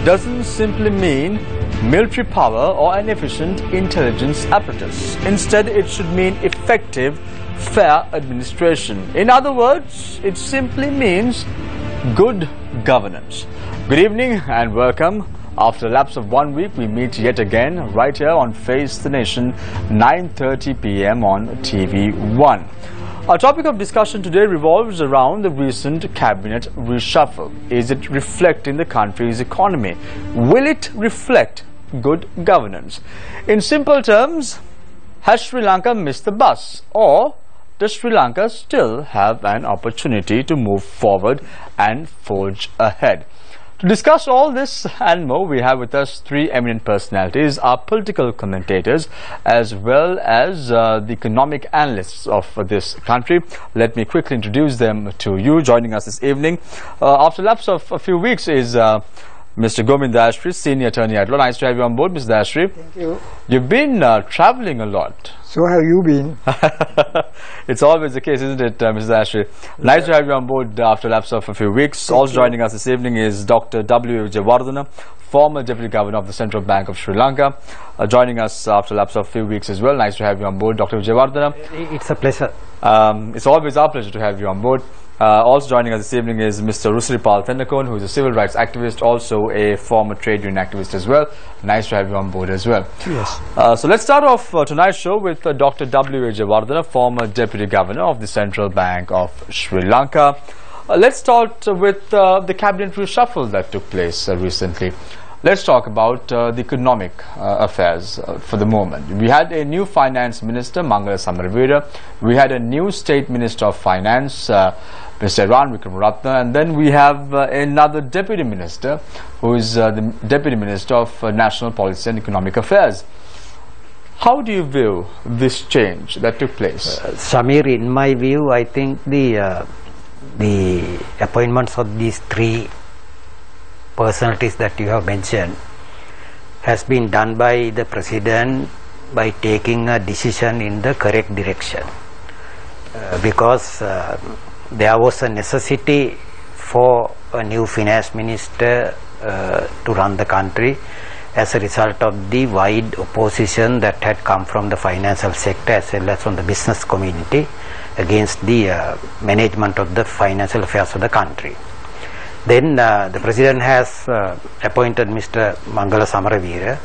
doesn't simply mean military power or an efficient intelligence apparatus. Instead, it should mean effective, fair administration. In other words, it simply means good governance. Good evening and welcome. After a lapse of 1 week, we meet yet again right here on Face the Nation, 9:30 p.m. on TV1. Our topic of discussion today revolves around the recent cabinet reshuffle. Is it reflecting the country's economy? Will it reflect good governance? In simple terms, has Sri Lanka missed the bus, or does Sri Lanka still have an opportunity to move forward and forge ahead? To discuss all this and more, we have with us three eminent personalities, our political commentators as well as the economic analysts of this country. Let me quickly introduce them to you. Joining us this evening, after a lapse of a few weeks, is Mr. Govind Dayasri, Senior Attorney at Law. Nice to have you on board, Mr. Dayasri. Thank you. You've been travelling a lot. So have you been? It's always the case, isn't it, Mr. Dayasri? Nice to have you on board after a lapse of a few weeks. Also joining us this evening is Dr. W. Vijayawardena, former Deputy Governor of the Central Bank of Sri Lanka. Joining us after a lapse of a few weeks as well. Nice to have you on board, Dr. Vijayawardena. It's a pleasure. It's always our pleasure to have you on board. Also joining us this evening is Mr. Rusiripal Thendakone, who is a civil rights activist, also a former trade union activist as well. Nice to have you on board as well. Yes. So let's start off tonight's show with Dr. W. Vijayawardena, former Deputy Governor of the Central Bank of Sri Lanka. Let's start with the cabinet reshuffle that took place recently. Let's talk about the economic affairs for the moment. We had a new finance minister, Mangala Samaraveera. We had a new state minister of finance, Mr. Iran Wickramaratne, and then we have another deputy minister who is the deputy minister of national policy and economic affairs. How do you view this change that took place? Samir, in my view, I think the appointments of these three personalities that you have mentioned has been done by the president by taking a decision in the correct direction, because there was a necessity for a new finance minister to run the country as a result of the wide opposition that had come from the financial sector as well as from the business community against the management of the financial affairs of the country. Then the president has appointed Mr. Mangala Samaraveera,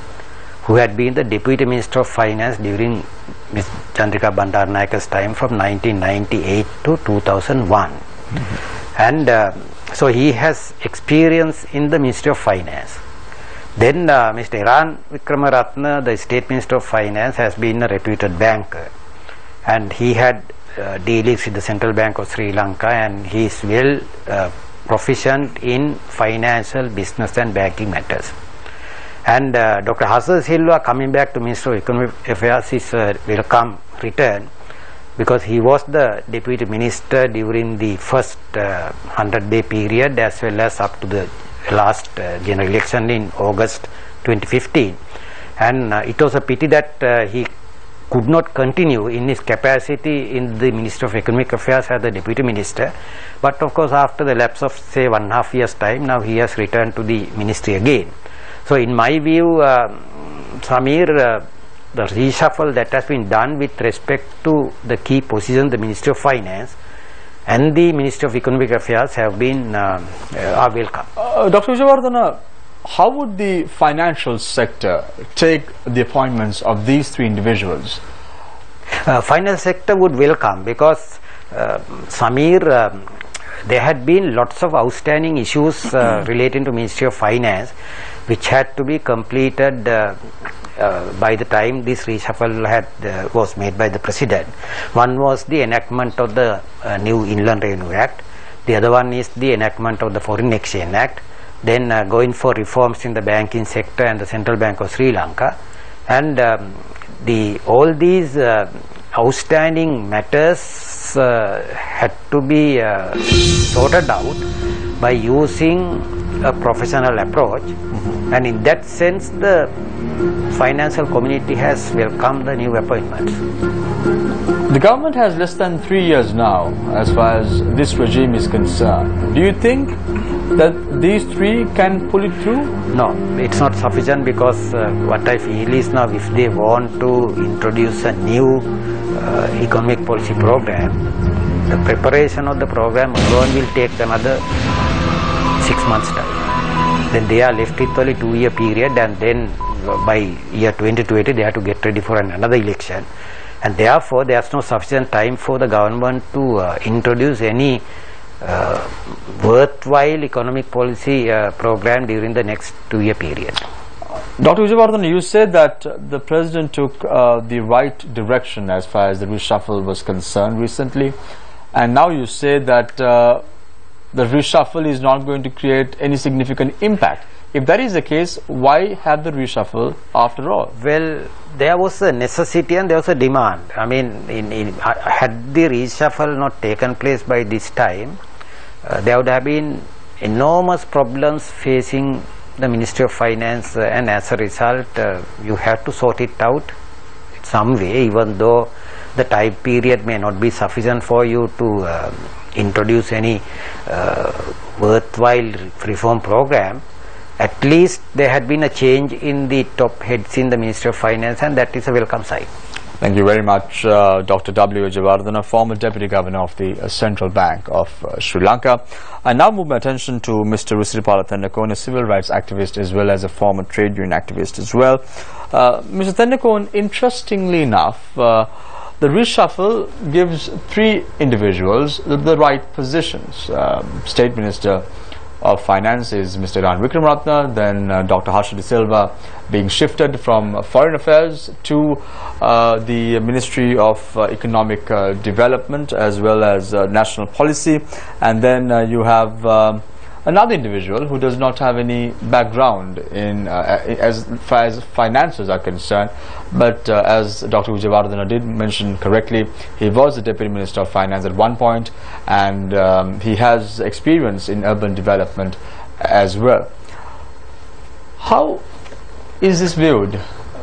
who had been the Deputy Minister of Finance during Ms. Chandrika Bandaranaike's time from 1998 to 2001. And so he has experience in the Ministry of Finance. Then Mr. Iran Wickramaratne, the State Minister of Finance, has been a reputed banker, and he had dealings with the Central Bank of Sri Lanka, and he is well proficient in financial, business and banking matters. And Dr. Hassan Silva coming back to Minister of Economic Affairs is a welcome return, because he was the Deputy Minister during the first 100-day period as well as up to the last general election in August 2015. And it was a pity that he could not continue in his capacity in the Ministry of Economic Affairs as the Deputy Minister. But of course, after the lapse of say 1.5 years time, now he has returned to the ministry again. So in my view, Samir, the reshuffle that has been done with respect to the key positions, the Ministry of Finance and the Ministry of Economic Affairs, have been are welcome. Dr. Vijayawardena, how would the financial sector take the appointments of these three individuals? Finance sector would welcome, because Samir, there had been lots of outstanding issues relating to Ministry of Finance, which had to be completed by the time this reshuffle was made by the president. One was the enactment of the new Inland Revenue Act. The other one is the enactment of the Foreign Exchange Act. Then going for reforms in the banking sector and the Central Bank of Sri Lanka. And all these outstanding matters had to be sorted out by using a professional approach. And in that sense, the financial community has welcomed the new appointments. The government has less than 3 years now as far as this regime is concerned. Do you think that these three can pull it through? No, it's not sufficient, because what I feel is, now if they want to introduce a new economic policy program, the preparation of the program alone will take another 6 months time. Then they are left with only 2-year period, and then by year 2020 they have to get ready for another election, and therefore there's no sufficient time for the government to introduce any worthwhile economic policy program during the next 2-year period. Dr. Wijewardena, you said that the president took the right direction as far as the reshuffle was concerned recently, and now you say that the reshuffle is not going to create any significant impact. If that is the case, why have the reshuffle after all? Well, there was a necessity and there was a demand. I mean, had the reshuffle not taken place by this time, there would have been enormous problems facing the Ministry of Finance, and as a result you have to sort it out some way, even though the time period may not be sufficient for you to introduce any worthwhile reform program. At least there had been a change in the top heads in the Ministry of Finance, and that is a welcome sign. Thank you very much, Dr. W. Wijewardena, former Deputy Governor of the Central Bank of Sri Lanka. I now move my attention to Mr. Risripala Tendakone, a civil rights activist as well as a former trade union activist as well. Mr. Tendakone, interestingly enough, the reshuffle gives three individuals the right positions. State Minister of Finance is Mr. Ran Wickramaratne, then Dr. Harsha De Silva being shifted from Foreign Affairs to the Ministry of Economic Development as well as National Policy, and then you have another individual who does not have any background in as far as finances are concerned, but as Dr. Wijewardena did mention correctly, he was the Deputy Minister of Finance at one point, and he has experience in urban development as well. How is this viewed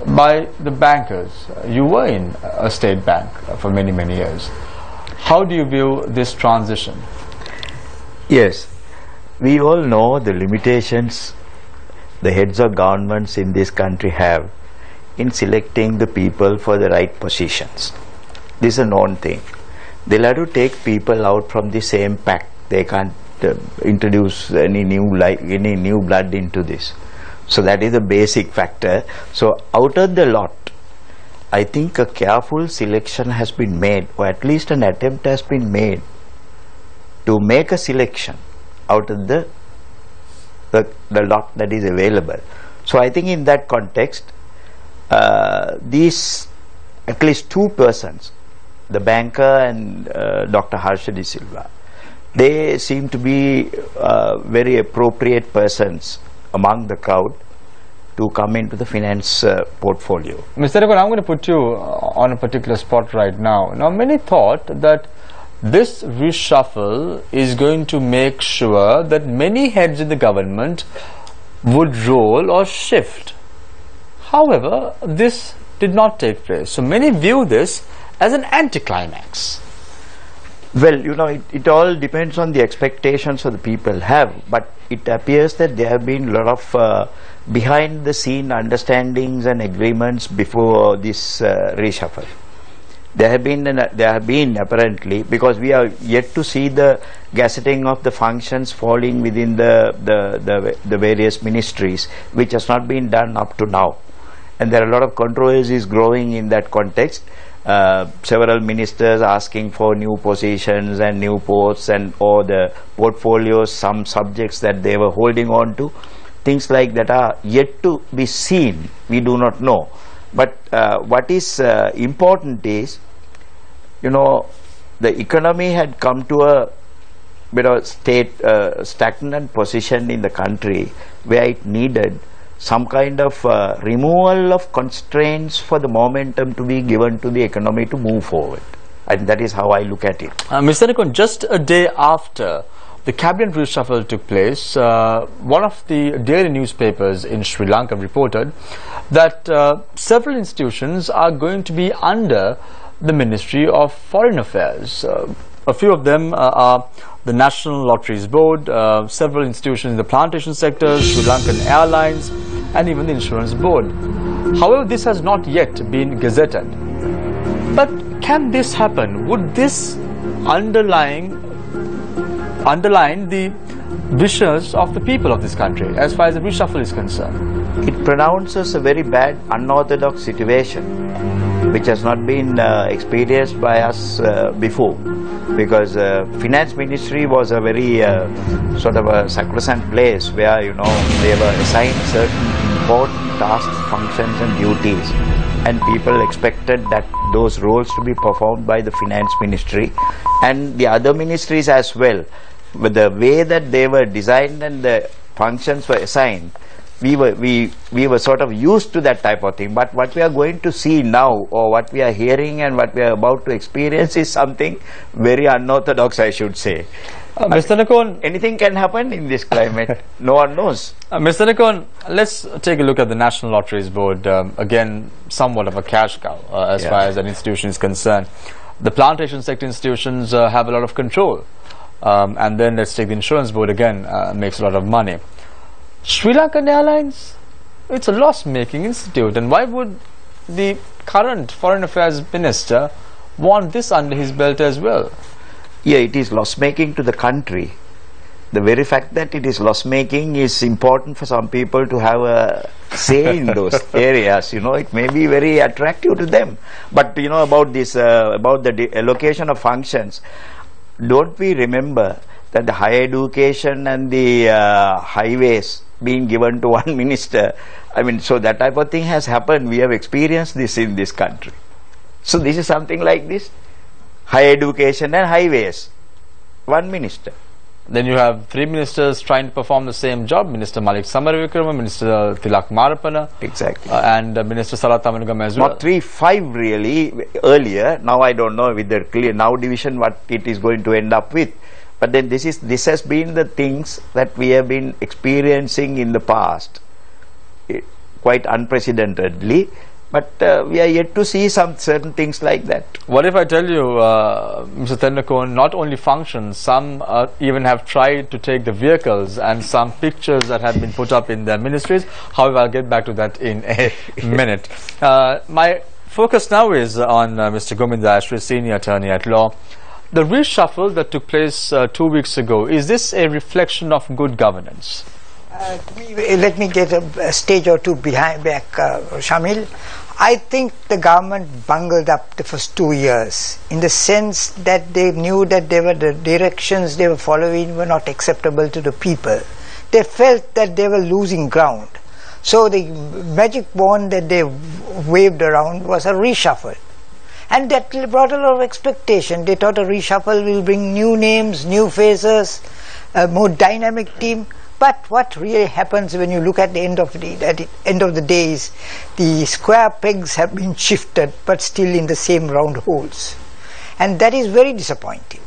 by the bankers? You were in a state bank for many years. How do you view this transition? Yes, we all know the limitations the heads of governments in this country have in selecting the people for the right positions. This is a known thing. They'll have to take people out from the same pack. They can't introduce any new blood into this. So that is a basic factor. So out of the lot, I think a careful selection has been made, or at least an attempt has been made to make a selection out of the lot that is available. So I think in that context, these at least two persons, the banker and Dr. Harsha De Silva, they seem to be very appropriate persons among the crowd to come into the finance portfolio. Mr. Tendakone, I'm going to put you on a particular spot right now. Now, many thought that this reshuffle is going to make sure that many heads in the government would roll or shift. However, this did not take place. So many view this as an anticlimax. Well, you know, it all depends on the expectations of the people have, but it appears that there have been a lot of behind the scene understandings and agreements before this reshuffle. There have been apparently, because we are yet to see the gazetting of the functions falling within the various ministries, which has not been done up to now, and there are a lot of controversies growing in that context. Several ministers asking for new positions and new posts and or the portfolios, some subjects that they were holding on to, things like that are yet to be seen. We do not know. But what is important is, you know, the economy had come to a bit of stagnant position in the country where it needed some kind of removal of constraints for the momentum to be given to the economy to move forward. And that is how I look at it. Mr. Tendakone, just a day after the cabinet reshuffle took place, one of the daily newspapers in Sri Lanka reported that several institutions are going to be under the Ministry of Foreign Affairs. A few of them are the National Lotteries Board, several institutions in the plantation sector, Sri Lankan Airlines, and even the Insurance Board. However, this has not yet been gazetted. But can this happen? Would this underline the wishes of the people of this country as far as the reshuffle is concerned? It pronounces a very bad, unorthodox situation, which has not been experienced by us before, because finance ministry was a very sort of a sacrosanct place where, you know, they were assigned certain important tasks, functions and duties, and people expected that those roles to be performed by the finance ministry and the other ministries as well. But the way that they were designed and the functions were assigned, we were sort of used to that type of thing. But what we are going to see now, or what we are hearing and what we are about to experience, is something very unorthodox, I should say. Mr. Nakon, anything can happen in this climate. No one knows. Mr. Nakon, let's take a look at the National Lotteries Board. Again, somewhat of a cash cow as far as an institution is concerned. The plantation sector institutions have a lot of control. And then let's take the Insurance Board again, makes a lot of money. Sri Lankan Airlines, it's a loss-making institute, and why would the current Foreign Affairs Minister want this under his belt as well? Yeah, it is loss-making to the country. The very fact that it is loss-making is important for some people to have a say in those areas. You know, it may be very attractive to them. But you know, about this, about the allocation of functions, don't we remember that the higher education and the highways being given to one minister? I mean, so that type of thing has happened. We have experienced this in this country. So this is something like this. Higher education and highways, one minister. Then you have three ministers trying to perform the same job: Minister Malik Samaravikrama, Minister Tilak Marapana, exactly, and Minister Salat Tamanugam as well. Not 3, 5 really earlier. Now I don't know with the clear now division what it is going to end up with. But then this has been the things that we have been experiencing in the past, quite unprecedentedly. But we are yet to see some certain things like that. What if I tell you, Mr. Tennakon, not only functions, some even have tried to take the vehicles and some pictures that have been put up in their ministries. However, I'll get back to that in a minute. My focus now is on Mr. Gominda Ashri, Senior Attorney at Law. The reshuffle that took place 2 weeks ago, is this a reflection of good governance? Let me get a stage or two back, Shamil. I think the government bungled up the first 2 years in the sense that they knew that the directions they were following were not acceptable to the people. They felt that they were losing ground. So the magic wand that they waved around was a reshuffle. And that brought a lot of expectation. They thought a reshuffle will bring new names, new faces, a more dynamic team. But what really happens when you look at the end of the day is the square pegs have been shifted but still in the same round holes. And that is very disappointing.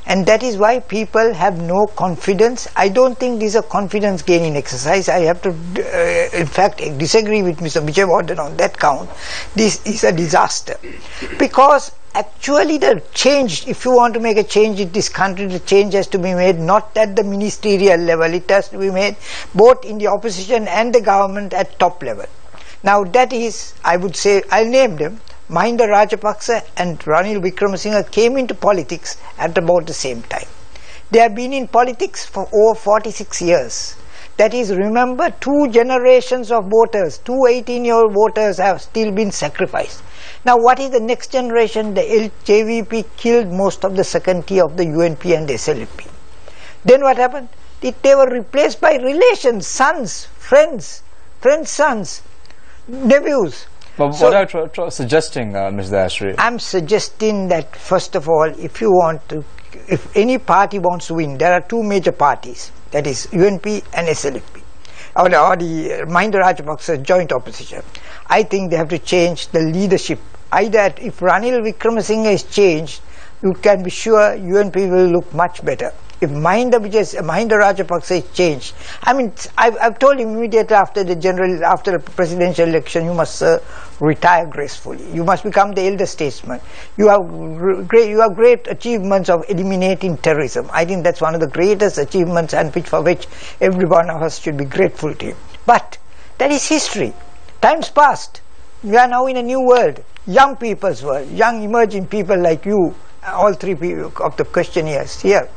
And that is why people have no confidence. I don't think this is a confidence gaining exercise. I have to, in fact, disagree with Mr. Vijayawardhan on that count. This is a disaster. Because actually the change, if you want to make a change in this country, the change has to be made not at the ministerial level. It has to be made both in the opposition and the government at top level. Now that is, I would say, I'll name them. Mahinda Rajapaksa and Ranil Wickremesinghe came into politics at about the same time. They have been in politics for over 46 years. That is, remember, 2 generations of voters, 2 18-year-old voters have still been sacrificed. Now what is the next generation? The JVP killed most of the second tier of the UNP and the SLP. Then what happened? They were replaced by relations, sons, friends, sons, nephews. But so, what are you suggesting, Mr. Ashri? I'm suggesting that first of all, if any party wants to win, there are 2 major parties, that is UNP and SLP, or the Mahinda Rajapaksa joint opposition. I think they have to change the leadership. Either if Ranil Wickremesinghe is changed, you can be sure UNP will look much better. If Mahinda Rajapaksa is changed, I mean, I've told him immediately after the presidential election, you must retire gracefully. You must become the elder statesman. You have great achievements of eliminating terrorism. I think that's one of the greatest achievements, and for which every one of us should be grateful to him. But that is history. Time's passed. We are now in a new world, young people's world, young emerging people like you, all three people of the questionnaires here.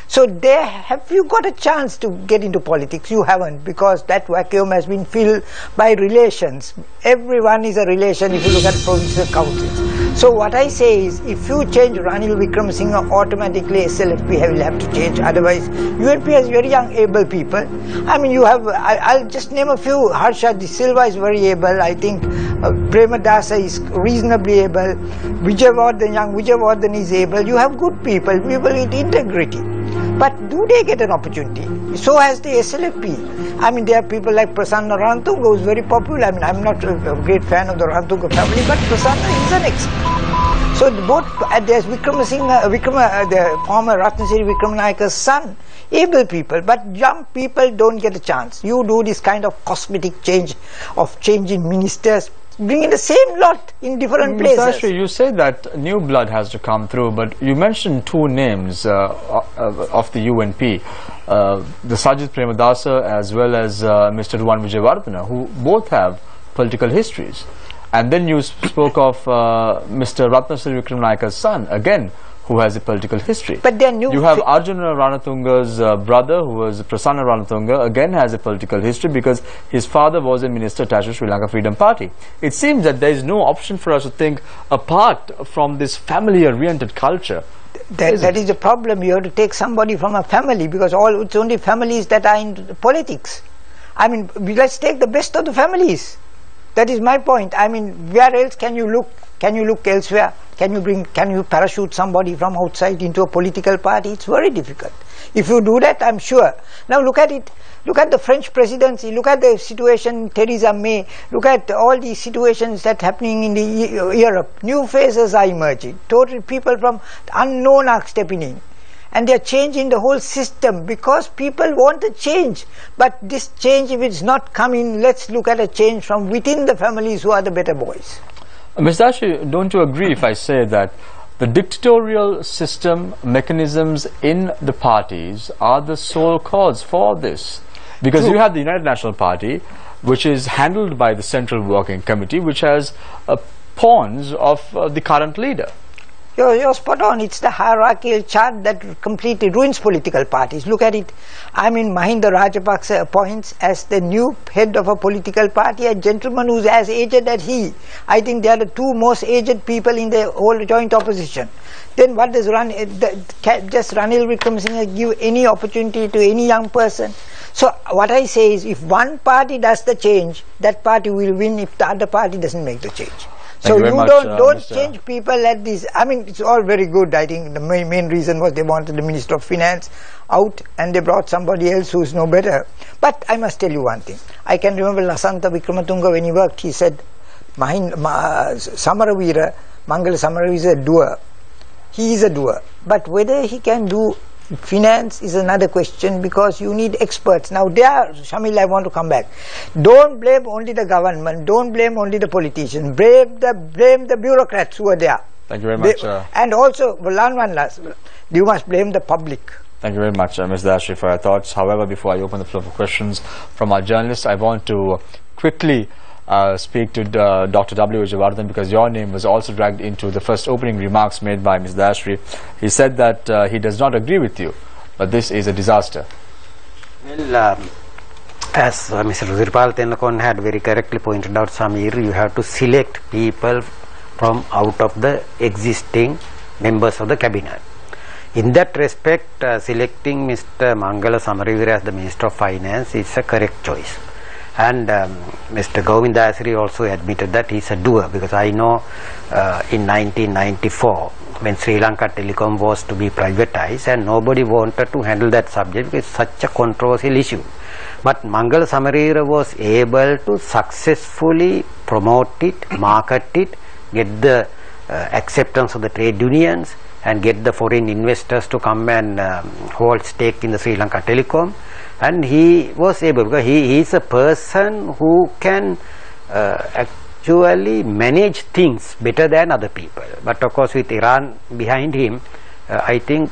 So have you got a chance to get into politics? You haven't, because that vacuum has been filled by relations. Everyone is a relation if you look at provincial councils. So what I say is, if you change Ranil Wickremesinghe, automatically SLFP will have to change. Otherwise, UNP has very young, able people. I mean, you have, I'll just name a few. Harsha De Silva is very able. I think Premadasa is reasonably able. Young Vijayawardhan is able. You have good people with integrity. But do they get an opportunity? So has the SLFP. I mean, there are people like Prasanna Rantunga, who is very popular. I mean, I'm not a great fan of the Rantunga family, but Prasanna is an expert. So both, there's Wickremesinghe, the former Ratnasiri Wickremanayake's son, able people, but young people don't get a chance. You do this kind of cosmetic change of changing ministers, bringing the same lot in different places. Actually, you say that new blood has to come through, but you mentioned two names of the UNP, the Sajid Premadasa as well as Mr. Ruwan Vijayawardena, who both have political histories. And then you spoke of Mr. Ratnasiri Wickremanayake's son, again, who has a political history. But then you have Arjuna Ranatunga's brother, who was Prasanna Ranatunga, again has a political history because his father was a minister attached to Sri Lanka Freedom Party. It seems that there is no option for us to think apart from this family-oriented culture. That is the problem. You have to take somebody from a family, because it's only families that are in politics. I mean, let's take the best of the families. That is my point. I mean, where else can you look? Can you look elsewhere? Can you parachute somebody from outside into a political party? It's very difficult. If you do that, I'm sure. Now look at it. Look at the French presidency. Look at the situation, Theresa May. Look at all these situations that are happening in Europe. New faces are emerging. Total people from unknown are stepping in. And they're changing the whole system because people want a change. But this change, if it's not coming, let's look at a change from within the families who are the better boys. Mr. Dashi, don't you agree if I say that the dictatorial system mechanisms in the parties are the sole cause for this? Because you have the United National Party, which is handled by the Central Working Committee, which has pawns of the current leader. You're spot on. It's the hierarchical chart that completely ruins political parties. Look at it. I mean, Mahinda Rajapaksa appoints as the new head of a political party a gentleman who's as aged as he. I think they are the two most aged people in the whole joint opposition. Then what does just Ranil Wickremesinghe give any opportunity to any young person? So what I say is, if one party does the change, that party will win if the other party doesn't make the change. So you don't change people at this. I mean, it's all very good. I think the main reason was they wanted the Minister of Finance out and they brought somebody else who's no better. But I must tell you one thing. I can remember Lasantha Wickrematunga, when he worked, he said, Samaravira, Mangala Samaravira is a doer. He is a doer. But whether he can do finance is another question, because you need experts. Now there, Shamil, I want to come back. Don't blame only the government, don't blame only the politicians, blame the bureaucrats who are there. Thank you very much. And also, one last, you must blame the public. Thank you very much, Ms. Dashi, for your thoughts. However, before I open the floor for questions from our journalists, I want to quickly speak to Dr. W. Vijayawardena, because your name was also dragged into the first opening remarks made by Ms. Dashri. He said that he does not agree with you, but this is a disaster. Well, as Mr. Rudripal Tenakon had very correctly pointed out, Samir, you have to select people from out of the existing members of the cabinet. In that respect, selecting Mr. Mangala Samaravira as the Minister of Finance is a correct choice. And Mr. Govinda Asri also admitted that he is a doer, because I know in 1994 when Sri Lanka Telecom was to be privatized and nobody wanted to handle that subject because it's such a controversial issue. But Mangala Samaravira was able to successfully promote it, market it, get the acceptance of the trade unions and get the foreign investors to come and hold stake in the Sri Lanka Telecom. And he was able, because he is a person who can actually manage things better than other people. But of course, with Iran behind him, I think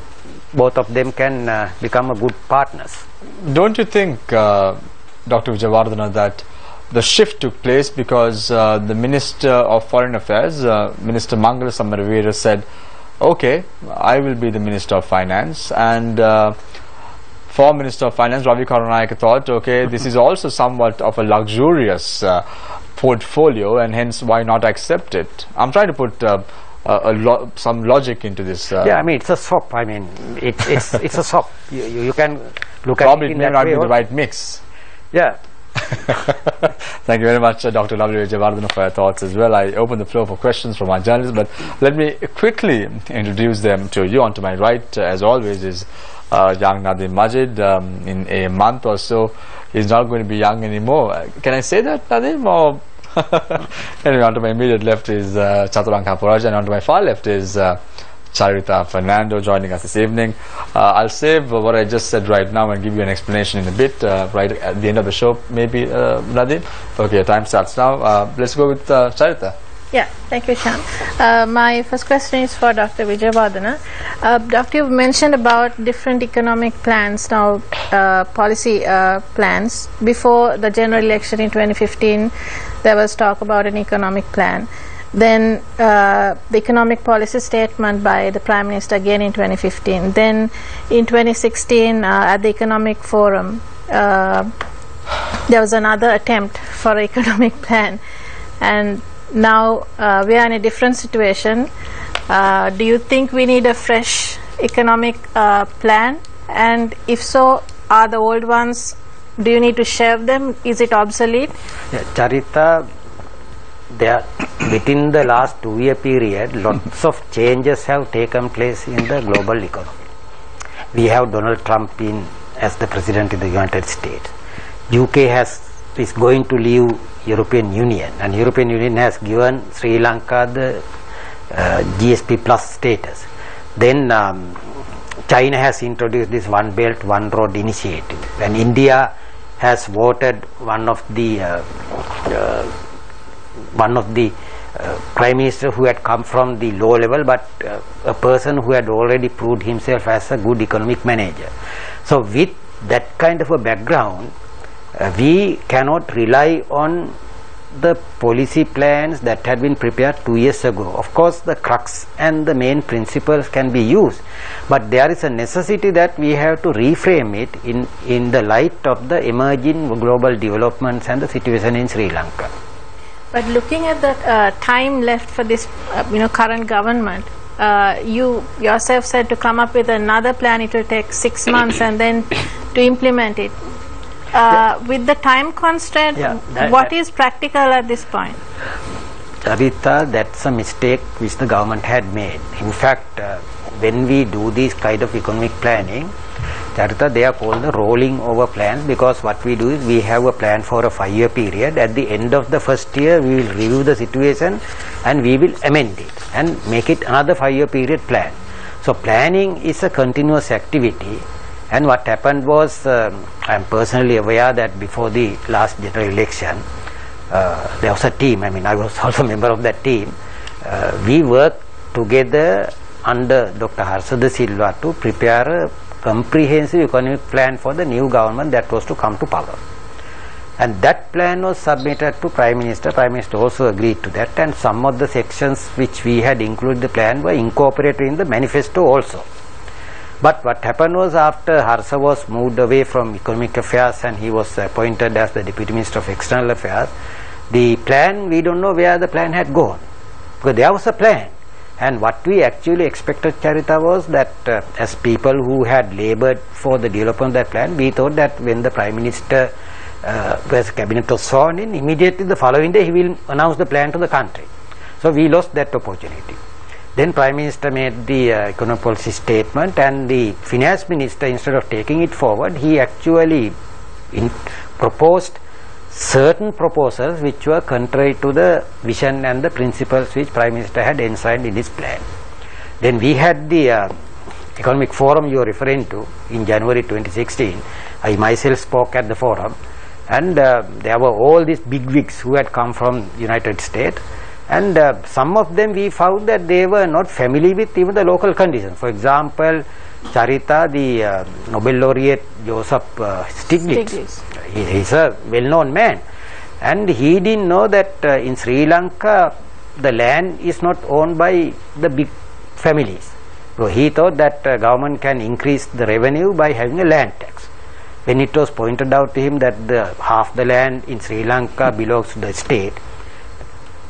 both of them can become a good partners. Don't you think, Dr. Wijewardena, that the shift took place because the Minister of Foreign Affairs, Minister Mangala Samaraveera, said, okay, I will be the Minister of Finance, and for Minister of Finance, Ravi Karunayaka thought, okay, this is also somewhat of a luxurious portfolio, and hence why not accept it? I'm trying to put some logic into this. Yeah, I mean, it's a SOP. I mean, it's a SOP. You can look probably at it in may that not way be the right mix. Yeah. Thank you very much, Dr. Wijewardena, for your thoughts as well. I open the floor for questions from our journalists, but let me quickly introduce them to you. On to my right, as always, is young Nadim Majid. In a month or so, he's not going to be young anymore. Can I say that, Nadim? Or anyway, on to my immediate left is Chaturanka Poraja, and on to my far left is Charita Fernando joining us this evening. I'll save what I just said right now and give you an explanation in a bit, right at the end of the show, maybe, Nadim. Okay, time starts now. Let's go with Charita. Yeah, thank you, Shyam. My first question is for Dr. Wijewardena. Doctor, you've mentioned about different economic plans now, policy plans. Before the general election in 2015, there was talk about an economic plan. Then the economic policy statement by the Prime Minister again in 2015. Then in 2016 at the Economic Forum, there was another attempt for an economic plan. And now we are in a different situation. Do you think we need a fresh economic plan? And if so, are the old ones, do you need to shelve them? Is it obsolete? Yeah, Charita, there within the last 2-year period, lots of changes have taken place in the global economy. We have Donald Trump as the President of the United States. UK is going to leave European Union, and European Union has given Sri Lanka the GSP plus status. Then China has introduced this One Belt, One Road initiative, and India has voted one of the Prime Minister who had come from the low level, but a person who had already proved himself as a good economic manager. So with that kind of a background, we cannot rely on the policy plans that had been prepared 2 years ago. Of course, the crux and the main principles can be used, but there is a necessity that we have to reframe it in the light of the emerging global developments and the situation in Sri Lanka. But looking at the time left for this current government, you yourself said to come up with another plan, it will take 6 months and then to implement it. With the time constraint, what is practical at this point? Charita, that's a mistake which the government had made. In fact, when we do this kind of economic planning, Charita, they are called the rolling over plans, because what we do is we have a plan for a 5-year period. At the end of the first year, we will review the situation and we will amend it and make it another 5-year period plan. So planning is a continuous activity. And what happened was, I am personally aware that before the last general election, there was a team, I was also a member of that team. We worked together under Dr. Harsada Silva to prepare a comprehensive economic plan for the new government that was to come to power. And that plan was submitted to Prime Minister. Prime Minister also agreed to that, and some of the sections which we had included in the plan were incorporated in the manifesto also. But what happened was, after Harsa was moved away from economic affairs and he was appointed as the Deputy Minister of External Affairs, the plan, we don't know where the plan had gone. Because there was a plan. And what we actually expected, Charita, was that as people who had labored for the development of that plan, we thought that when the Prime Minister, the cabinet was sworn in, immediately the following day he will announce the plan to the country. So we lost that opportunity. Then Prime Minister made the economic policy statement, and the Finance Minister, instead of taking it forward, he actually proposed certain proposals which were contrary to the vision and the principles which Prime Minister had enshrined in his plan. Then we had the economic forum you are referring to in January 2016. I myself spoke at the forum, and there were all these bigwigs who had come from United States, and some of them we found that they were not familiar with even the local conditions. For example, Charita, the Nobel laureate Joseph Stiglitz. He's a well-known man, and he didn't know that in Sri Lanka the land is not owned by the big families. So he thought that government can increase the revenue by having a land tax. When it was pointed out to him that half the land in Sri Lanka belongs to the state,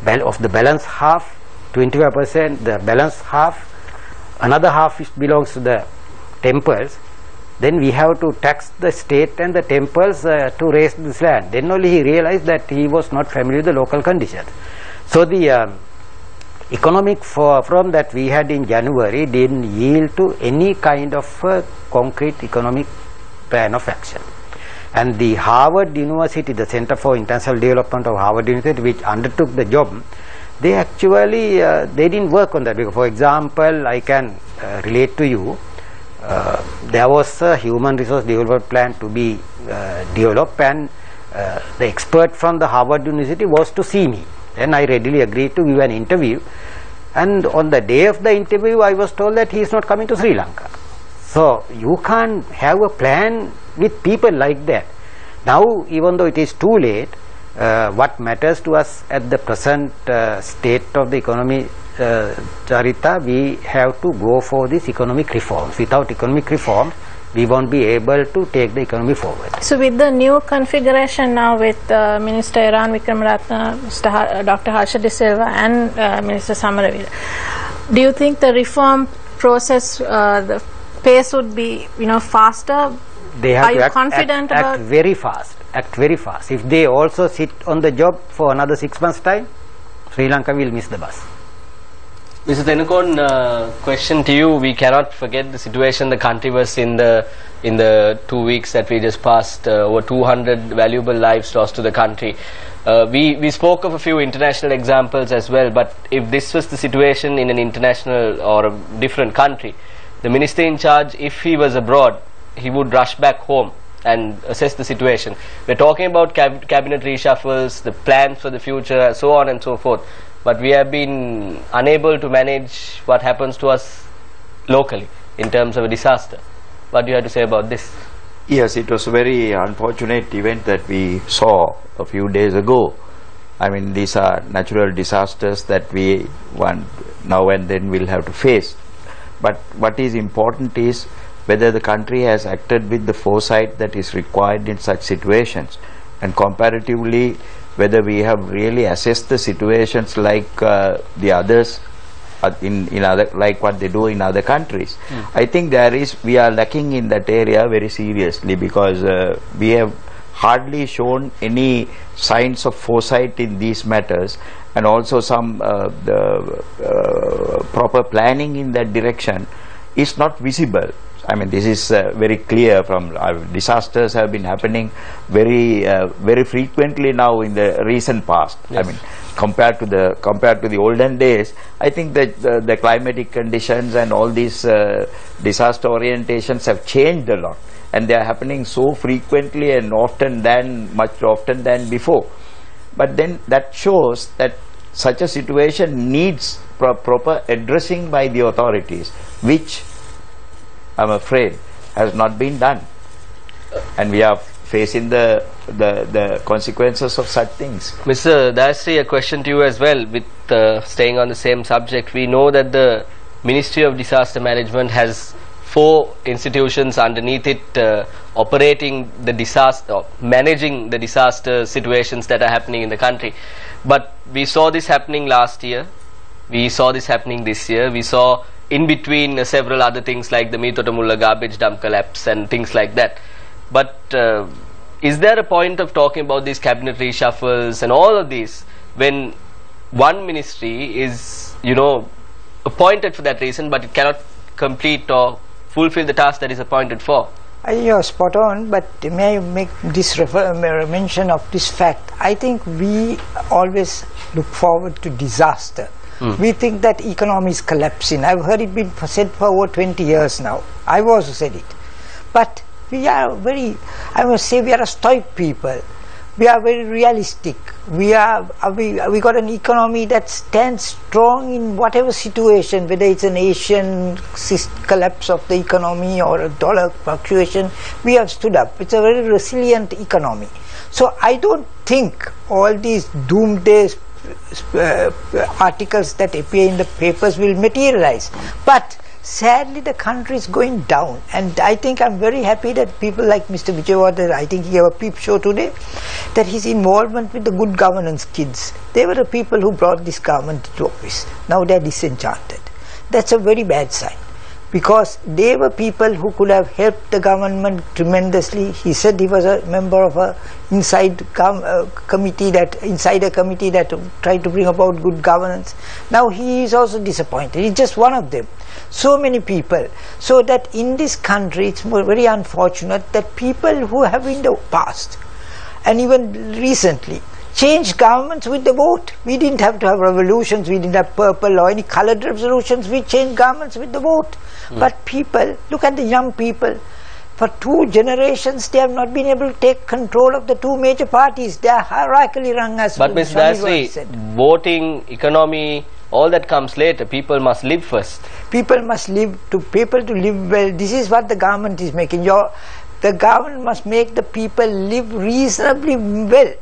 of the balance half, 25%, the balance half, another half belongs to the temples, then we have to tax the state and the temples to raise this land. Then only he realized that he was not familiar with the local conditions. So the economic forum that we had in January didn't yield to any kind of concrete economic plan of action. And the Harvard University, the Center for International Development of Harvard University, which undertook the job, they actually they didn't work on that. Because, for example, I can relate to you, there was a human resource development plan to be developed, and the expert from the Harvard University was to see me. Then I readily agreed to give an interview, and on the day of the interview I was told that he is not coming to Sri Lanka. So you can't have a plan with people like that. Now, even though it is too late, what matters to us at the present state of the economy, Charita, we have to go for these economic reforms. Without economic reforms, we won't be able to take the economy forward. So with the new configuration now with Minister Iran Wickramaratne, Dr. Harsha De Silva and Minister Samaravira, do you think the reform process, the pace would be faster? They have Are to you act, confident about very fast. Act very fast. If they also sit on the job for another 6 months' time, Sri Lanka will miss the bus. Mr. Tenukon, question to you. We cannot forget the situation the country was in the 2 weeks that we just passed. Over 200 valuable lives lost to the country. We spoke of a few international examples as well, but if this was the situation in an international or a different country, the minister in charge, if he was abroad, he would rush back home and assess the situation. We're talking about cabinet reshuffles, the plans for the future, so on and so forth. But we have been unable to manage what happens to us locally in terms of a disaster. What do you have to say about this? Yes, it was a very unfortunate event that we saw a few days ago. I mean, these are natural disasters that we now and then will have to face. But what is important is whether the country has acted with the foresight that is required in such situations, and comparatively whether we have really assessed the situations like the others in other, like what they do in other countries. I think we are lacking in that area very seriously, because we have hardly shown any signs of foresight in these matters, and also some proper planning in that direction is not visible. I mean, this is very clear from disasters have been happening very frequently now in the recent past. Yes. I mean, compared to the olden days, I think that the climatic conditions and all these disaster orientations have changed a lot, and they are happening so frequently and much often than before. But then that shows that such a situation needs proper addressing by the authorities, which I'm afraid has not been done, and we are facing the consequences of such things. Mr. Dayasri, a question to you as well, with staying on the same subject. We know that the Ministry of Disaster Management has 4 institutions underneath it operating the disaster, managing the disaster situations that are happening in the country. But we saw this happening last year, we saw this happening this year, we saw in between several other things like the Meetotamulla garbage dump collapse and things like that. But is there a point of talking about these cabinet reshuffles and all of these when one ministry is, appointed for that reason, but it cannot complete or fulfill the task that is appointed for? You're spot on, but may I make this mention of this fact? I think we always look forward to disaster. We think that economy is collapsing. I've heard it being said for over 20 years now. I've also said it. But we are I must say, we are a stoic people. We are very realistic. We got an economy that stands strong in whatever situation, whether it's an Asian collapse of the economy or a dollar fluctuation. We have stood up. It's a very resilient economy. So I don't think all these doomsday articles that appear in the papers will materialize. But sadly, the country is going down, and I think I'm very happy that people like Mr. Vijayawardena, I think he gave a peep show today, that his involvement with the good governance kids, they were the people who brought this government to office. Now they're disenchanted. That's a very bad sign, because they were people who could have helped the government tremendously. He said he was a member of a insider committee that tried to bring about good governance. Now he is also disappointed. He's just one of them. So many people. So that in this country, it's very unfortunate that people who have in the past and even recently changed governments with the vote. We didn't have to have revolutions, we didn't have purple or any colored revolutions, we changed governments with the vote. But people, look at the young people, for 2 generations they have not been able to take control of the 2 major parties. They are hierarchically run as. But Ms. Dasri, voting, economy, all that comes later. People must live first. People must live, to live well. This is what the government is making. The government must make the people live reasonably well.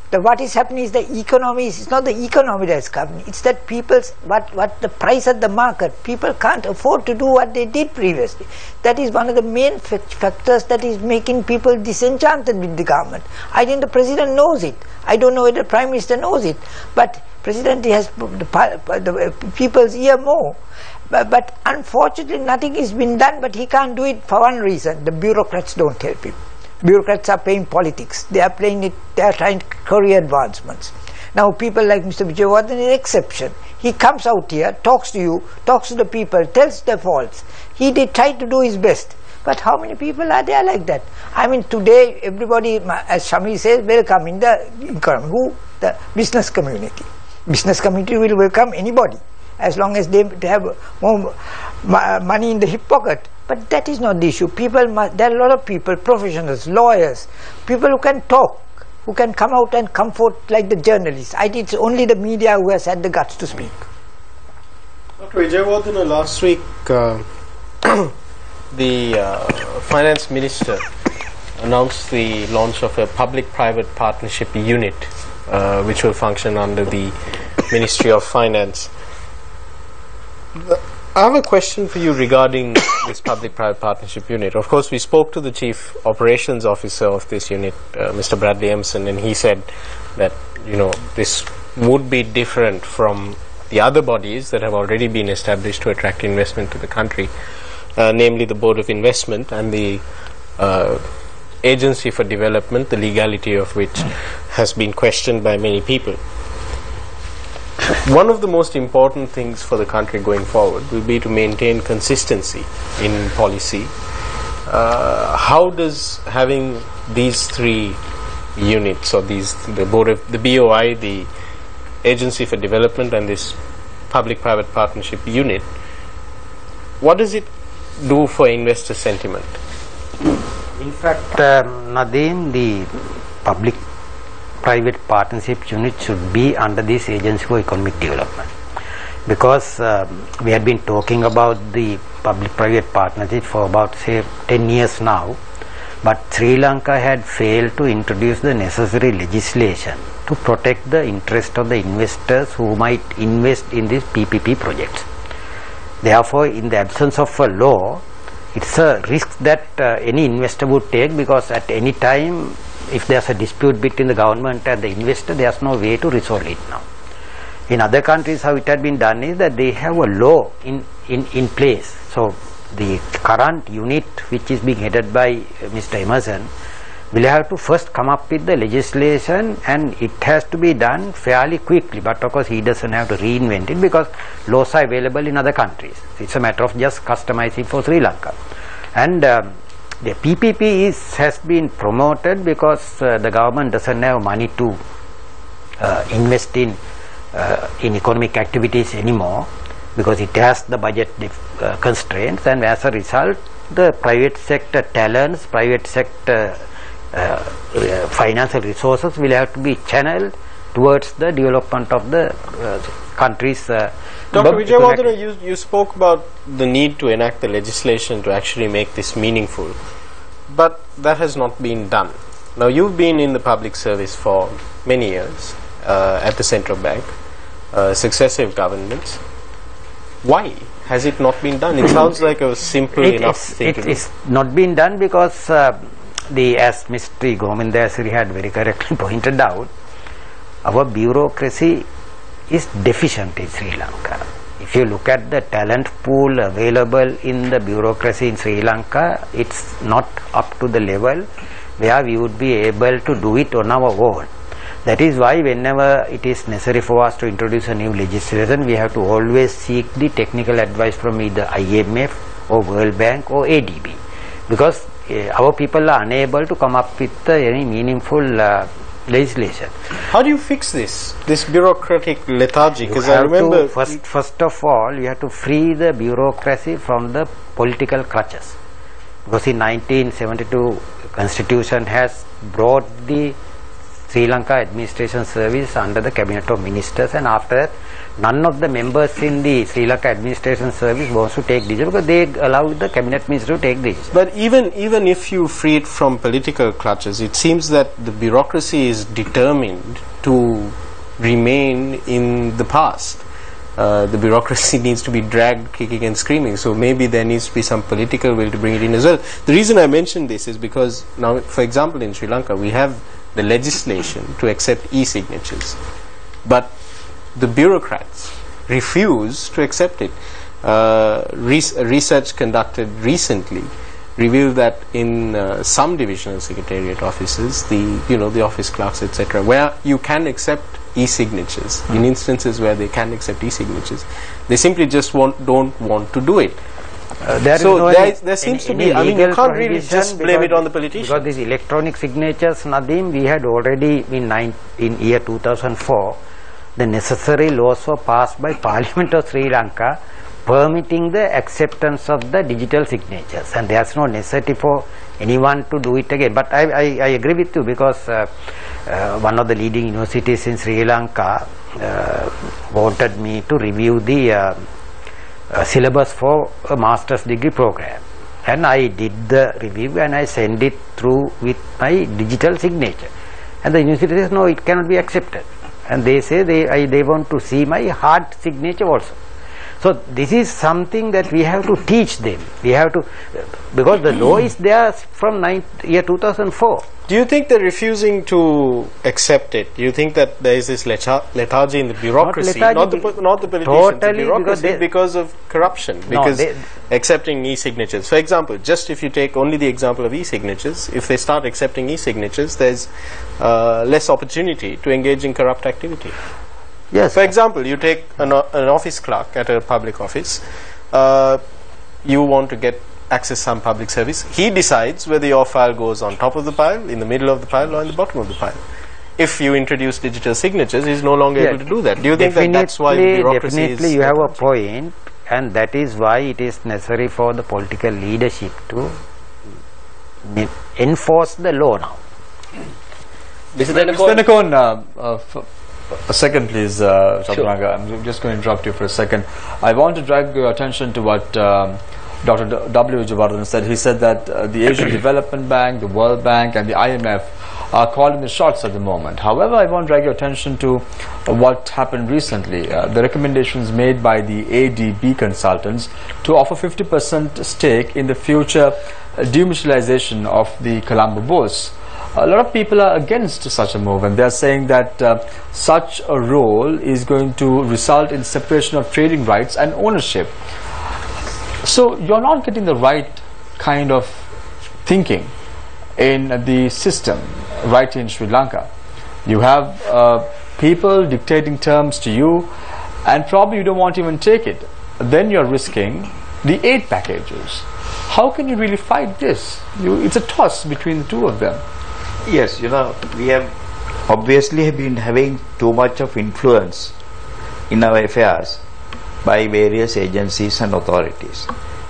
What is happening is the economy, it's not the economy that's coming, it's that people's, what the price at the market, people can't afford to do what they did previously. That is one of the main factors that is making people disenchanted with the government. I think the President knows it. I don't know whether the Prime Minister knows it, but President has the people's ear more. But unfortunately nothing has been done, but he can't do it for one reason: the bureaucrats don't help him. Bureaucrats are playing politics. They are playing it. They are trying career advancements. Now people like Mr. Vijayawardena is an exception. He comes out here, talks to you, talks to the people, tells their faults. He did try to do his best. But how many people are there like that? I mean, today everybody, as Shami says, welcome in the economy. Who? The business community. Business community will welcome anybody as long as they have more money in the hip pocket. But that is not the issue. There are a lot of people, professionals, lawyers, people who can talk, who can come out and comfort like the journalists. I think it's only the media who has had the guts to speak. Dr. Vijayawardena, last week the finance minister announced the launch of a public-private partnership unit which will function under the Ministry of Finance. I have a question for you regarding this public-private partnership unit. Of course, we spoke to the Chief Operations Officer of this unit, Mr. Bradley Emerson, and he said that, this would be different from the other bodies that have already been established to attract investment to the country, namely the Board of Investment and the Agency for Development, the legality of which has been questioned by many people. One of the most important things for the country going forward will be to maintain consistency in policy. How does having these 3 units, or the BOI, the Agency for Development, and this public-private partnership unit, what does it do for investor sentiment? In fact, Nadine, the public-private partnership unit should be under this Agency for Economic Development, because we had been talking about the public-private partnership for about, say, 10 years now, but Sri Lanka had failed to introduce the necessary legislation to protect the interest of the investors who might invest in these PPP projects. Therefore, in the absence of a law, it's a risk that any investor would take, because at any time, if there's a dispute between the government and the investor, there's no way to resolve it now. In other countries, how it had been done is that they have a law in place. So the current unit, which is being headed by Mr. Emerson, will have to first come up with the legislation, and it has to be done fairly quickly. But of course, he doesn't have to reinvent it, because laws are available in other countries. It's a matter of just customizing for Sri Lanka. And the PPP has been promoted because the government doesn't have money to invest in economic activities anymore, because it has the budget constraints, and as a result the private sector talents, private sector financial resources will have to be channeled towards the development of the country's Dr. Wijayawardena, you spoke about the need to enact the legislation to actually make this meaningful, but that has not been done. Now, you've been in the public service for many years at the central bank, successive governments. Why has it not been done? It sounds like a simple enough thing to do. It's not been done because as Mr. Gomindasiri had very correctly pointed out, our bureaucracy is deficient in Sri Lanka. If you look at the talent pool available in the bureaucracy in Sri Lanka, it's not up to the level where we would be able to do it on our own. That is why whenever it is necessary for us to introduce a new legislation, we have to always seek the technical advice from either IMF or World Bank or ADB, because our people are unable to come up with any meaningful legislation. How do you fix this bureaucratic lethargy? Because I remember first of all, you have to free the bureaucracy from the political clutches, because in 1972 Constitution has brought the Sri Lanka Administration Service under the Cabinet of Ministers, and after that none of the members in the Sri Lanka Administration Service wants to take decision, because they allow the Cabinet Minister to take decision. But even if you free it from political clutches, it seems that the bureaucracy is determined to remain in the past. The bureaucracy needs to be dragged kicking and screaming, so maybe there needs to be some political will to bring it in as well. The reason I mention this is because now, for example, in Sri Lanka we have the legislation to accept e-signatures, but the bureaucrats refuse to accept it. Research conducted recently revealed that in some divisional secretariat offices, the office clerks, etc., where you can accept e-signatures, in instances where they can accept e-signatures, they simply just don't want to do it. There seems to be, I mean, you can't really just blame it on the politicians. Because these electronic signatures, Nadeem, we had already in year 2004, the necessary laws were passed by Parliament of Sri Lanka permitting the acceptance of the digital signatures, and there's no necessity for anyone to do it again. But I agree with you, because one of the leading universities in Sri Lanka wanted me to review the syllabus for a master's degree program, and I did the review and I sent it through with my digital signature, and the university says no, it cannot be accepted, and they say they want to see my hard signature also. So this is something that we have to teach them. We have to, because the law is there from year 2004. Do you think they're refusing to accept it? Do you think that there is this lethargy in the bureaucracy, not the politicians, totally, the bureaucracy, because of corruption, because accepting e-signatures? For example, just if you take only the example of e-signatures, if they start accepting e-signatures, there's less opportunity to engage in corrupt activity. Yes. For example, you take an office clerk at a public office, you want to get access some public service, he decides whether your file goes on top of the pile, in the middle of the pile, or in the bottom of the pile. If you introduce digital signatures, he's no longer able to do that. Do you think that that's why bureaucracy is... Definitely you have a point, and that is why it is necessary for the political leadership to enforce the law now. Mr. Tennakoon, a second please, Chaturanga. I'm just going to interrupt you for a second. I want to drag your attention to what Dr. W. Wijayawardena said. He said that the Asian Development Bank, the World Bank and the IMF are calling the shots at the moment. However, I want to drag your attention to what happened recently. The recommendations made by the ADB consultants to offer 50% stake in the future demutualization of the Colombo Bulls. A lot of people are against such a move, and they are saying that such a role is going to result in separation of trading rights and ownership. So you're not getting the right kind of thinking in the system right in Sri Lanka. You have people dictating terms to you, and probably you don't want to even take it. Then you're risking the aid packages. how can you really fight this? It's a toss between the two of them. Yes, you know, we have obviously been having too much of influence in our affairs by various agencies and authorities,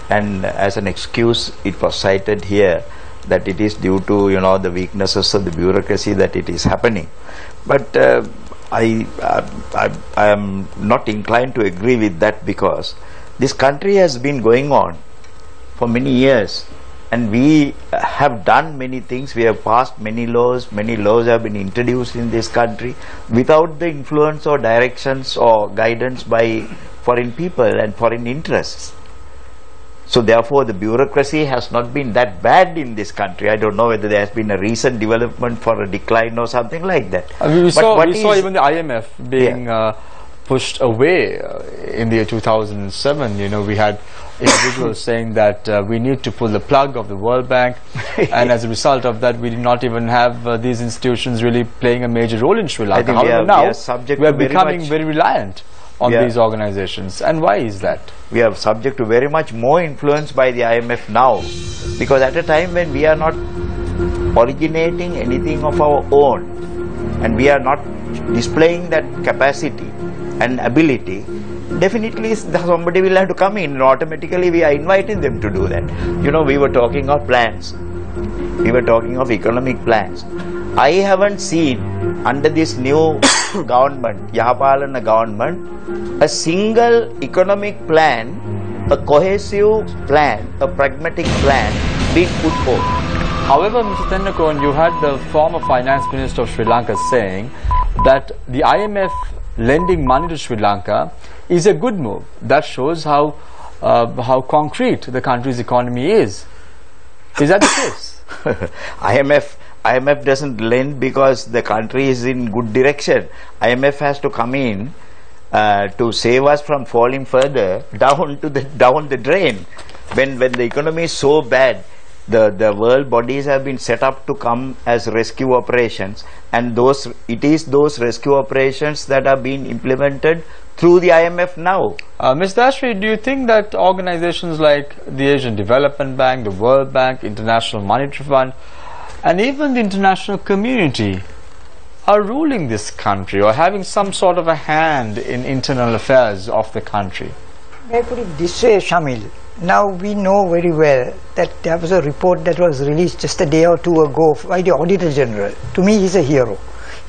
and as an excuse it was cited here that it is due to, you know, the weaknesses of the bureaucracy that it is happening. But I am not inclined to agree with that, because this country has been going on for many years, and we have done many things. We have passed many laws have been introduced in this country without the influence or directions or guidance by foreign people and foreign interests. So therefore the bureaucracy has not been that bad in this country. I don't know whether there has been a recent development for a decline or something like that. We saw even the IMF being pushed away in the year 2007. You know, we had individuals saying that we need to pull the plug of the World Bank, and as a result of that we did not even have these institutions really playing a major role in Sri Lanka. However, now we are becoming very reliant on these organizations. And why is that? We are subject to very much more influence by the IMF now, because at a time when we are not originating anything of our own and we are not displaying that capacity and ability, definitely somebody will have to come in, and automatically we are inviting them to do that. You know, we were talking of plans, we were talking of economic plans. I haven't seen under this new government, Yahapalana government, a single economic plan, a cohesive plan, a pragmatic plan being put forward. However, Mr. Tennakon, you had the former finance minister of Sri Lanka saying that the IMF lending money to Sri Lanka is a good move. That shows how concrete the country's economy is. Is that the case? IMF doesn't lend because the country is in good direction. IMF has to come in to save us from falling further down the drain. When the economy is so bad, the world bodies have been set up to come as rescue operations, and it is those rescue operations that are being implemented through the IMF now. Ms. Dashri, do you think that organizations like the Asian Development Bank, the World Bank, International Monetary Fund, and even the international community are ruling this country or having some sort of a hand in internal affairs of the country? May I put it this way, Shamil? Now we know very well that there was a report that was released just a day or two ago by the Auditor General. To me, he's a hero.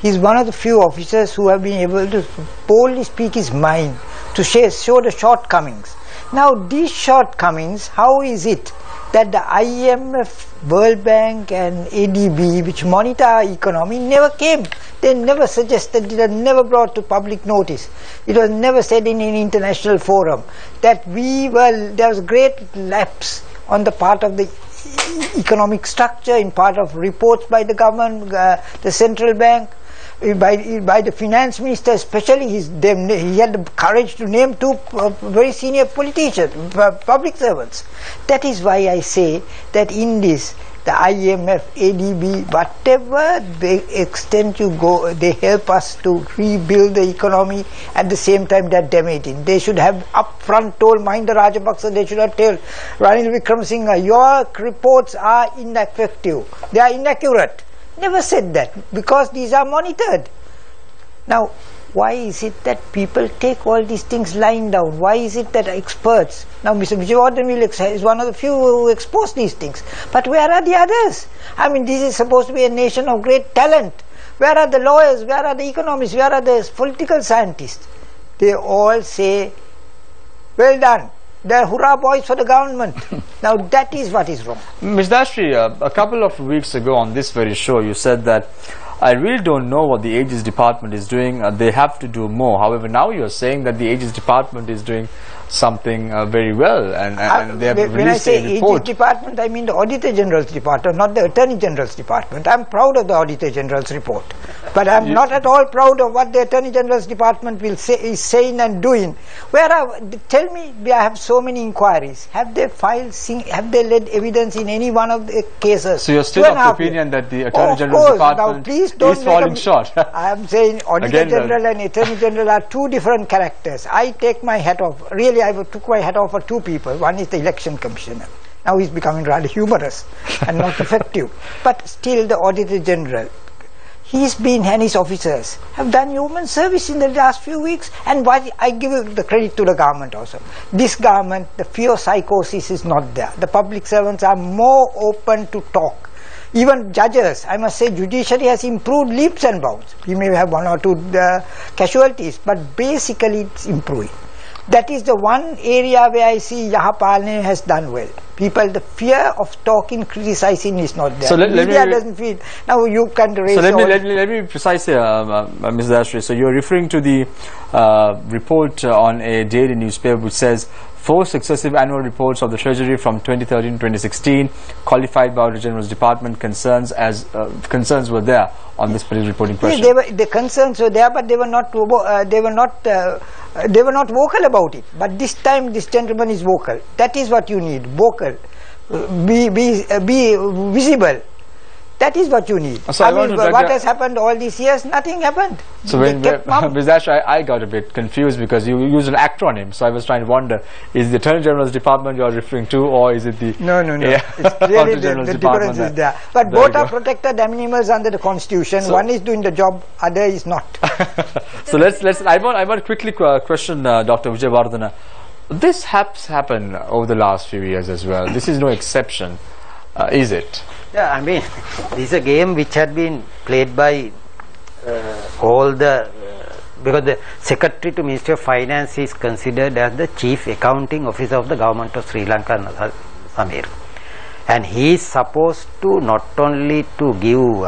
He's one of the few officers who have been able to boldly speak his mind, to show the shortcomings. Now these shortcomings, how is it that the IMF, World Bank and ADB, which monitor our economy, never came? They never suggested, it was never brought to public notice. It was never said in an international forum that there was great lapse on the part of the economic structure, in part of reports by the government, the central bank, by the finance minister especially. He had the courage to name two very senior politicians, public servants. That is why I say that in this, the IMF, ADB, whatever the extent you go, they help us to rebuild the economy. At the same time, they're damaging. They should have upfront told Mahinda Rajapaksa, they should have told Ranil Wickremesinghe, your reports are ineffective, they are inaccurate. Never said that, because these are monitored. Now, why is it that people take all these things lying down? Why is it that experts, now Mr. Vijayawardena is one of the few who expose these things, but where are the others? I mean, this is supposed to be a nation of great talent. Where are the lawyers? Where are the economists? Where are the political scientists? They all say, well done. They're hurrah boys for the government. Now that is what is wrong. Ms. Dashri, a couple of weeks ago on this very show, you said that I really don't know what the Aegis Department is doing. They have to do more. However, now you're saying that the Aegis Department is doing something very well, and they have released a report. When I say Aegis Department, I mean the Auditor General's Department, not the Attorney General's Department. I'm proud of the Auditor General's report, but I'm not at all proud of what the Attorney General's Department is saying and doing. Tell me, I have so many inquiries. Have they have they led evidence in any one of the cases? So you're still of the opinion that the Attorney General's Department is falling short? I am saying Auditor General and Attorney General are two different characters. I take my hat off. Really, I took my hat off for two people. One is the Election Commissioner. Now he's becoming rather humorous and not effective. But still the Auditor General, he's been, and his officers have done human service in the last few weeks. And why I give the credit to the government also. This government, the fear psychosis is not there. The public servants are more open to talk. Even judges, I must say, judiciary has improved leaps and bounds. We may have one or two casualties, but basically it's improving. That is the one area where I see Yahapalne has done well. People, the fear of talking, criticizing is not there. So media doesn't feel. Now you can raise. So let me be precise here, Mr. Dashri. So you're referring to the report on a daily newspaper which says 4 successive annual reports of the Treasury from 2013-2016 qualified by the General's Department concerns were there on this particular reporting question. Yes, the concerns were there, but they were not vocal about it. But this time this gentleman is vocal. That is what you need, vocal. Be visible. That is what you need. So what has happened all these years? Nothing happened. So I got a bit confused because you used an acronym. So I was trying to wonder, is the Attorney General's Department you are referring to, or is it the... No. Yeah. It's really the difference is there. But both are protected animals under the Constitution. So one is doing the job, other is not. So I want to quickly question Dr. Vijayawardena. This has happened over the last few years as well. This is no exception, is it? Yeah, I mean, this is a game which had been played by all the, because the Secretary to Ministry of Finance is considered as the Chief Accounting Officer of the Government of Sri Lanka, Samir. And he is supposed to not only to give,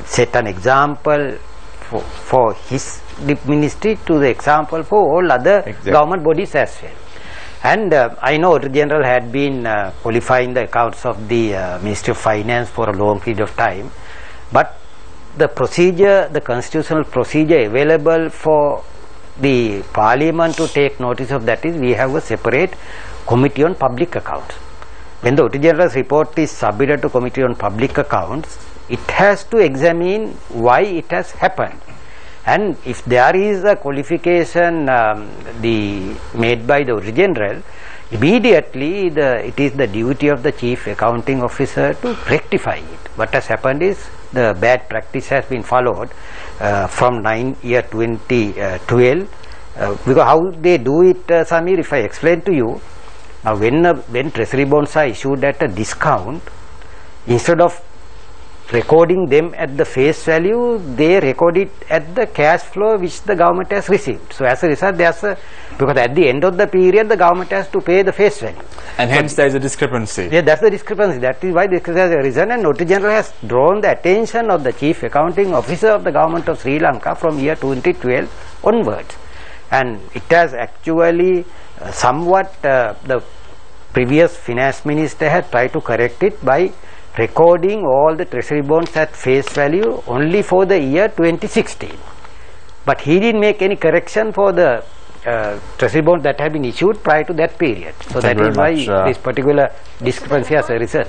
set an example for his ministry to the example for all other government bodies as well. And I know the General had been qualifying the accounts of the Ministry of Finance for a long period of time, but the procedure, the constitutional procedure available for the Parliament to take notice of that is we have a separate Committee on Public Accounts. When the Auditor General's report is submitted to Committee on Public Accounts, it has to examine why it has happened. And if there is a qualification made by the Auditor General, immediately it is the duty of the Chief Accounting Officer to rectify it. What has happened is the bad practice has been followed from 2012. Because how they do it, Samir, if I explain to you, now when treasury bonds are issued at a discount, instead of recording them at the face value, they record it at the cash flow which the government has received. So as a result, because at the end of the period the government has to pay the face value. And hence there is a discrepancy. Yeah, that's the discrepancy. That is why this has arisen, and Auditor General has drawn the attention of the Chief Accounting Officer of the Government of Sri Lanka from year 2012 onwards. And it has actually somewhat, the previous Finance Minister had tried to correct it by recording all the treasury bonds at face value only for the year 2016. But he didn't make any correction for the treasury bonds that have been issued prior to that period. So that is why this particular discrepancy has arisen.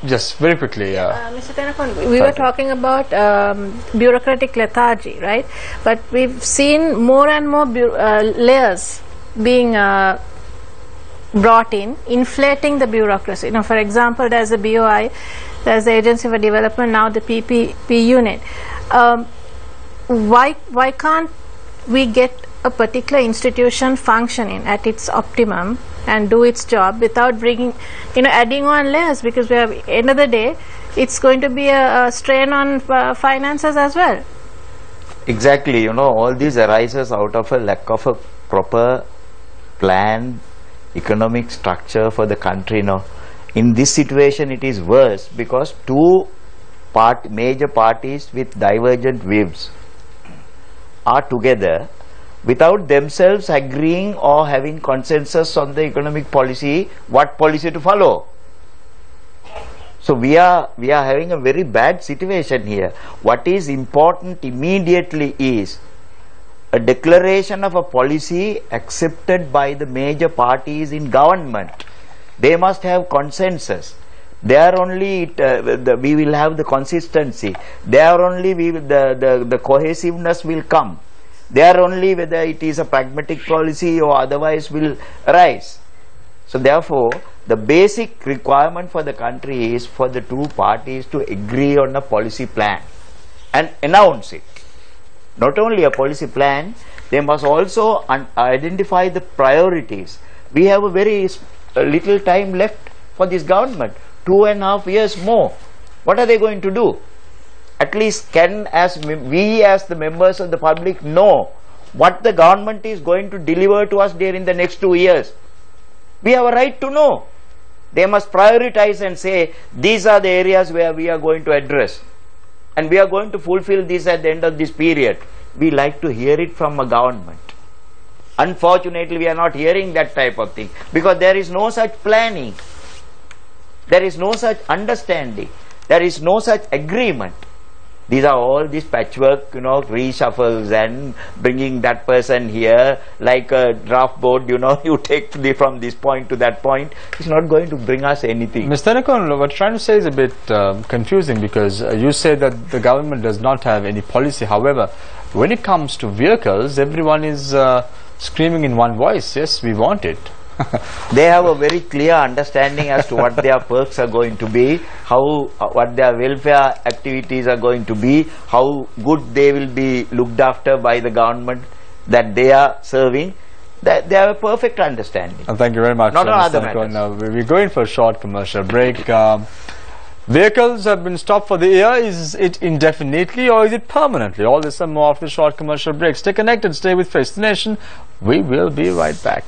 Just very quickly. Mr. Tenakon, we were talking about bureaucratic lethargy, right? But we've seen more and more layers being brought in, inflating the bureaucracy. Now, for example, there's the BOI, there's the Agency for Development, now the PPP unit. Why can't we get a particular institution functioning at its optimum and do its job without bringing, adding on layers? Because we have, end of the day, it's going to be a strain on finances as well. Exactly, all these arises out of a lack of a proper plan, economic structure for the country now. In this situation it is worse because two major parties with divergent views are together without themselves agreeing or having consensus on the economic policy, what policy to follow. So we are having a very bad situation here. What is important immediately is a declaration of a policy accepted by the major parties in government. They must have consensus. There only we will have the consistency. There only the cohesiveness will come. There only whether it is a pragmatic policy or otherwise will arise. So therefore, the basic requirement for the country is for the two parties to agree on a policy plan and announce it. Not only a policy plan, they must also identify the priorities. We have a very little time left for this government, 2.5 years more. What are they going to do? At least can we as the members of the public know what the government is going to deliver to us during the next 2 years. We have a right to know. They must prioritize and say, these are the areas where we are going to address, and we are going to fulfill this at the end of this period. We like to hear it from a government. Unfortunately, we are not hearing that type of thing, because there is no such planning. There is no such understanding. There is no such agreement. These are all these patchwork, reshuffles and bringing that person here like a draft board, you take from this point to that point. It's not going to bring us anything. Mr. Tennecoon, what you're trying to say is a bit confusing, because you say that the government does not have any policy. However, when it comes to vehicles, everyone is screaming in one voice, yes, we want it. They have a very clear understanding as to what their perks are going to be, what their welfare activities are going to be, how good they will be looked after by the government that they are serving. They have a perfect understanding. Thank you very much. Not on other matters. Now we're going for a short commercial break. Vehicles have been stopped for the year. Is it indefinitely or is it permanently? All this and more after the short commercial break. Stay connected. Stay with Face the Nation. We will be right back.